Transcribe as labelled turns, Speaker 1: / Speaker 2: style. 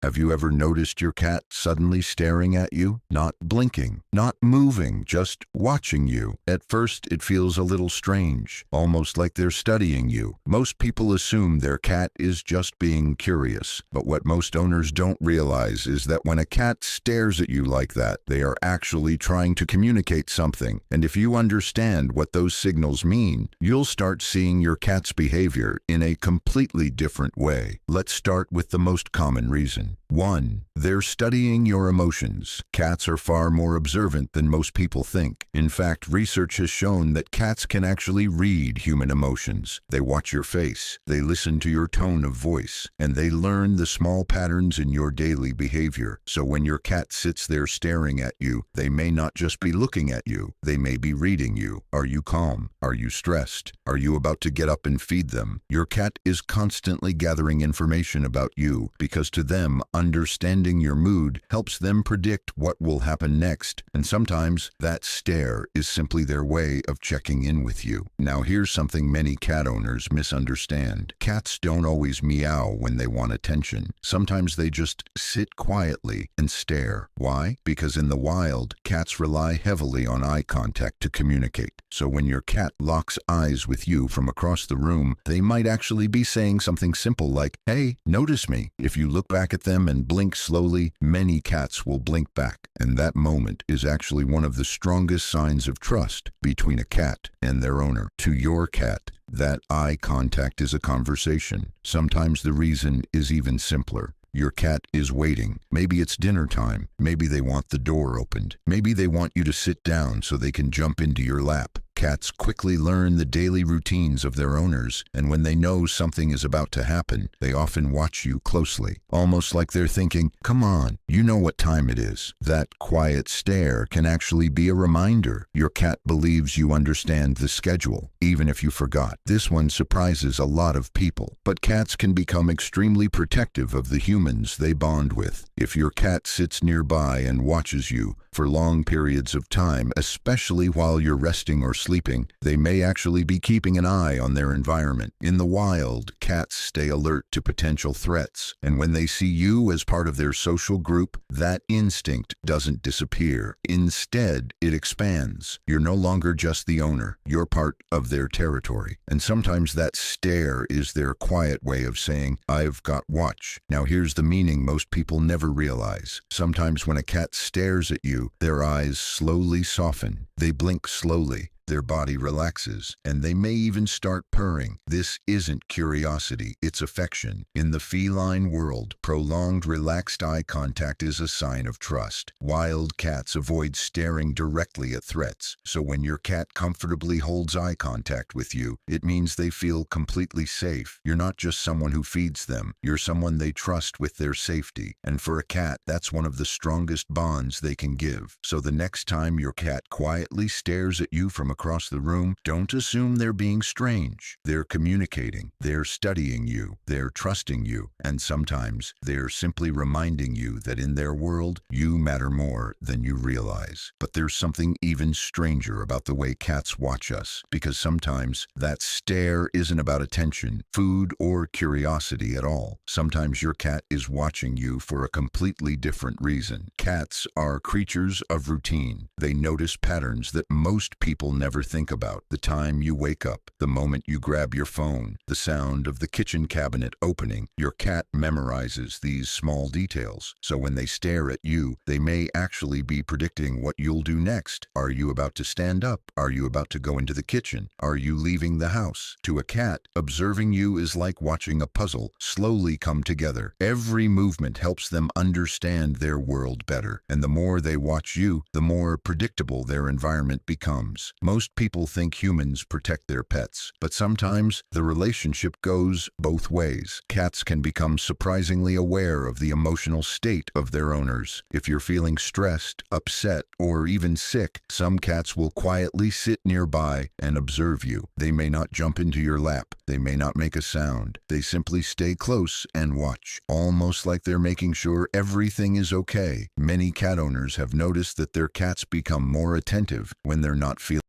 Speaker 1: Have you ever noticed your cat suddenly staring at you? Not blinking, not moving, just watching you. At first, it feels a little strange, almost like they're studying you. Most people assume their cat is just being curious, but what most owners don't realize is that when a cat stares at you like that, they are actually trying to communicate something. And if you understand what those signals mean, you'll start seeing your cat's behavior in a completely different way. Let's start with the most common reason. 1. They're studying your emotions. Cats are far more observant than most people think. In fact, research has shown that cats can actually read human emotions. They watch your face, they listen to your tone of voice, and they learn the small patterns in your daily behavior. So when your cat sits there staring at you, they may not just be looking at you, they may be reading you. Are you calm? Are you stressed? Are you about to get up and feed them? Your cat is constantly gathering information about you because to them, understanding your mood helps them predict what will happen next, and sometimes that stare is simply their way of checking in with you. Now here's something many cat owners misunderstand. Cats don't always meow when they want attention. Sometimes they just sit quietly and stare. Why? Because in the wild, cats rely heavily on eye contact to communicate. So when your cat locks eyes with you from across the room, they might actually be saying something simple like, "Hey, notice me." If you look back at them and blink slowly, many cats will blink back, and that moment is actually one of the strongest signs of trust between a cat and their owner. To your cat, that eye contact is a conversation. Sometimes the reason is even simpler. Your cat is waiting. Maybe it's dinner time. Maybe they want the door opened. Maybe they want you to sit down so they can jump into your lap. Cats quickly learn the daily routines of their owners, and when they know something is about to happen, they often watch you closely, almost like they're thinking, "Come on, you know what time it is." That quiet stare can actually be a reminder. Your cat believes you understand the schedule, even if you forgot. This one surprises a lot of people, but cats can become extremely protective of the humans they bond with. If your cat sits nearby and watches you for long periods of time, especially while you're resting or sleeping, they may actually be keeping an eye on their environment. In the wild, cats stay alert to potential threats, and when they see you as part of their social group, that instinct doesn't disappear. Instead, it expands. You're no longer just the owner, you're part of their territory. And sometimes that stare is their quiet way of saying, "I've got watch." Now here's the meaning most people never realize. Sometimes when a cat stares at you, their eyes slowly soften. They blink slowly. Their body relaxes, and they may even start purring. This isn't curiosity, it's affection. In the feline world, prolonged relaxed eye contact is a sign of trust. Wild cats avoid staring directly at threats, so when your cat comfortably holds eye contact with you, it means they feel completely safe. You're not just someone who feeds them, you're someone they trust with their safety. And for a cat, that's one of the strongest bonds they can give. So the next time your cat quietly stares at you from across the room, don't assume they're being strange. They're communicating, they're studying you, they're trusting you, and sometimes they're simply reminding you that in their world, you matter more than you realize. But there's something even stranger about the way cats watch us, because sometimes that stare isn't about attention, food, or curiosity at all. Sometimes your cat is watching you for a completely different reason. Cats are creatures of routine. They notice patterns that most people never think about. The time you wake up, the moment you grab your phone, the sound of the kitchen cabinet opening. Your cat memorizes these small details. So when they stare at you, they may actually be predicting what you'll do next. Are you about to stand up? Are you about to go into the kitchen? Are you leaving the house? To a cat, observing you is like watching a puzzle slowly come together. Every movement helps them understand their world better. And the more they watch you, the more predictable their environment becomes. Most people think humans protect their pets, but sometimes the relationship goes both ways. Cats can become surprisingly aware of the emotional state of their owners. If you're feeling stressed, upset, or even sick, some cats will quietly sit nearby and observe you. They may not jump into your lap. They may not make a sound. They simply stay close and watch, almost like they're making sure everything is okay. Many cat owners have noticed that their cats become more attentive when they're not feeling